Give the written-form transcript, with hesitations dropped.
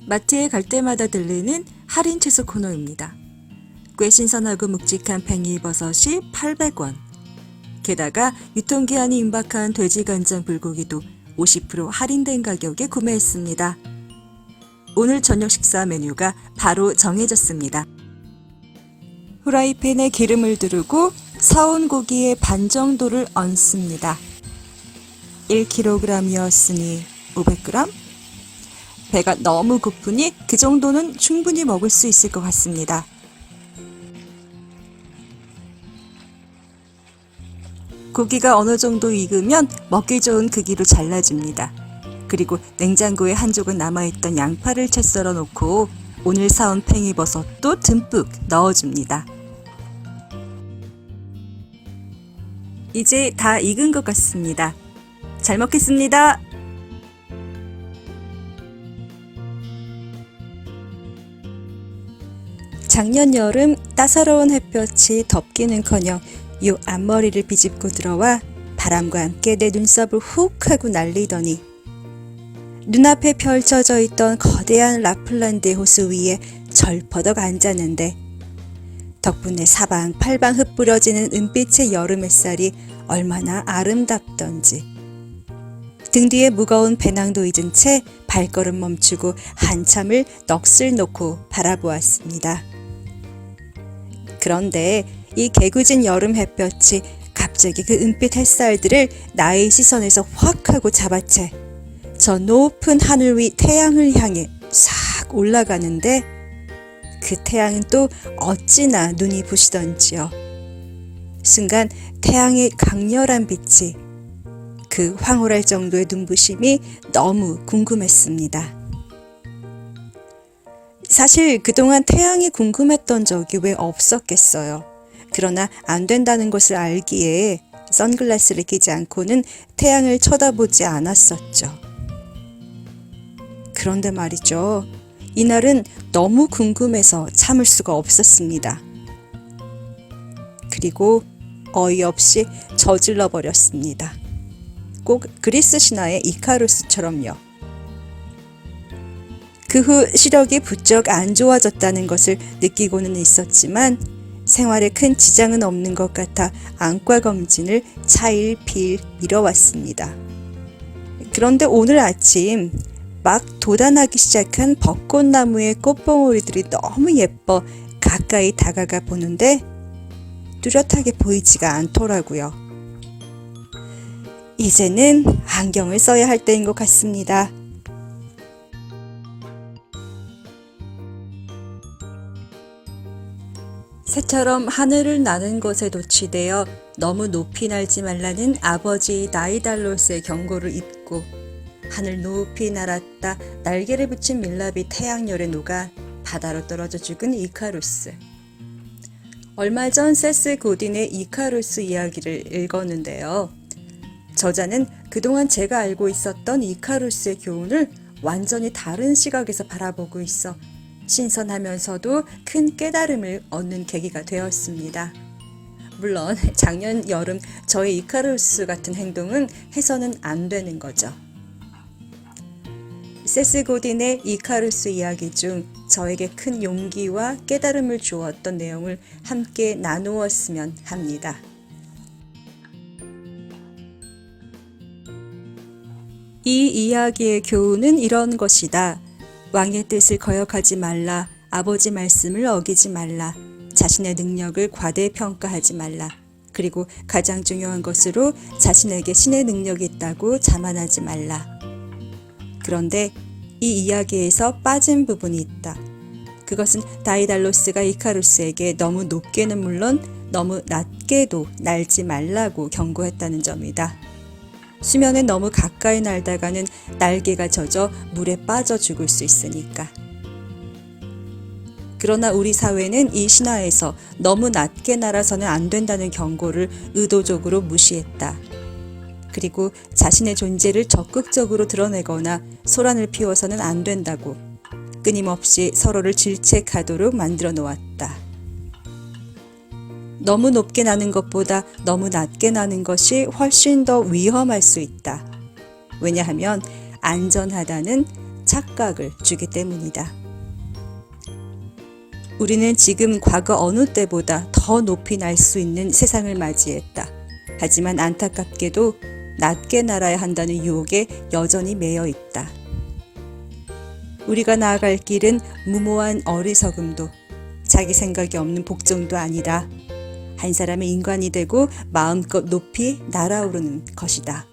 마트에 갈 때마다 들리는 할인 채소 코너입니다. 꽤 신선하고 묵직한 팽이버섯이 800원. 게다가 유통기한이 임박한 돼지간장 불고기도 50% 할인된 가격에 구매했습니다. 오늘 저녁 식사 메뉴가 바로 정해졌습니다. 후라이팬에 기름을 두르고 사온 고기의 반 정도를 얹습니다. 1kg이었으니 500g? 배가 너무 고프니 그 정도는 충분히 먹을 수 있을 것 같습니다. 고기가 어느 정도 익으면 먹기 좋은 크기로 잘라줍니다. 그리고 냉장고에 한 조각 남아있던 양파를 채 썰어 놓고 오늘 사온 팽이버섯도 듬뿍 넣어줍니다. 이제 다 익은 것 같습니다. 잘 먹겠습니다. 작년 여름 따사로운 햇볕이 덮기는커녕 요 앞머리를 비집고 들어와 바람과 함께 내 눈썹을 훅 하고 날리더니 눈앞에 펼쳐져 있던 거대한 라플란드 호수 위에 절퍼덕 앉았는데 덕분에 사방팔방 흩뿌려지는 은빛의 여름 햇살이 얼마나 아름답던지 등 뒤에 무거운 배낭도 잊은 채 발걸음 멈추고 한참을 넋을 놓고 바라보았습니다. 그런데 이 개구진 여름 햇볕이 갑자기 그 은빛 햇살들을 나의 시선에서 확 하고 잡아채 저 높은 하늘 위 태양을 향해 싹 올라가는데 그 태양은 또 어찌나 눈이 부시던지요. 순간 태양의 강렬한 빛이 그 황홀할 정도의 눈부심이 너무 궁금했습니다. 사실 그동안 태양이 궁금했던 적이 왜 없었겠어요. 그러나 안 된다는 것을 알기에 선글라스를 끼지 않고는 태양을 쳐다보지 않았었죠. 그런데 말이죠. 이날은 너무 궁금해서 참을 수가 없었습니다. 그리고 어이없이 저질러 버렸습니다. 꼭 그리스 신화의 이카루스처럼요. 그 후 시력이 부쩍 안 좋아졌다는 것을 느끼고는 있었지만 생활에 큰 지장은 없는 것 같아 안과 검진을 차일피일 미뤄왔습니다. 그런데 오늘 아침 막 돋아나기 시작한 벚꽃나무의 꽃봉오리들이 너무 예뻐 가까이 다가가 보는데 뚜렷하게 보이지가 않더라고요. 이제는 안경을 써야 할 때인 것 같습니다. 새처럼 하늘을 나는 것에 도취되어 너무 높이 날지 말라는 아버지 나이달로스의 경고를 잊고 하늘 높이 날았다 날개를 붙인 밀랍이 태양열에 녹아 바다로 떨어져 죽은 이카루스. 얼마 전 세스 고딘의 이카루스 이야기를 읽었는데요. 저자는 그동안 제가 알고 있었던 이카루스의 교훈을 완전히 다른 시각에서 바라보고 있어 신선하면서도 큰 깨달음을 얻는 계기가 되었습니다. 물론 작년 여름 저의 이카루스 같은 행동은 해서는 안 되는 거죠. 세스 고딘의 이카루스 이야기 중 저에게 큰 용기와 깨달음을 주었던 내용을 함께 나누었으면 합니다. 이 이야기의 교훈은 이런 것이다. 왕의 뜻을 거역하지 말라. 아버지 말씀을 어기지 말라. 자신의 능력을 과대평가하지 말라. 그리고 가장 중요한 것으로 자신에게 신의 능력이 있다고 자만하지 말라. 그런데 이 이야기에서 빠진 부분이 있다. 그것은 다이달로스가 이카루스에게 너무 높게는 물론 너무 낮게도 날지 말라고 경고했다는 점이다. 수면에 너무 가까이 날다가는 날개가 젖어 물에 빠져 죽을 수 있으니까. 그러나 우리 사회는 이 신화에서 너무 낮게 날아서는 안 된다는 경고를 의도적으로 무시했다. 그리고 자신의 존재를 적극적으로 드러내거나 소란을 피워서는 안 된다고 끊임없이 서로를 질책하도록 만들어 놓았다. 너무 높게 나는 것보다 너무 낮게 나는 것이 훨씬 더 위험할 수 있다. 왜냐하면 안전하다는 착각을 주기 때문이다. 우리는 지금 과거 어느 때보다 더 높이 날 수 있는 세상을 맞이했다. 하지만 안타깝게도 낮게 날아야 한다는 유혹에 여전히 매여 있다. 우리가 나아갈 길은 무모한 어리석음도 자기 생각이 없는 복종도 아니다. 한 사람의 인간이 되고 마음껏 높이 날아오르는 것이다.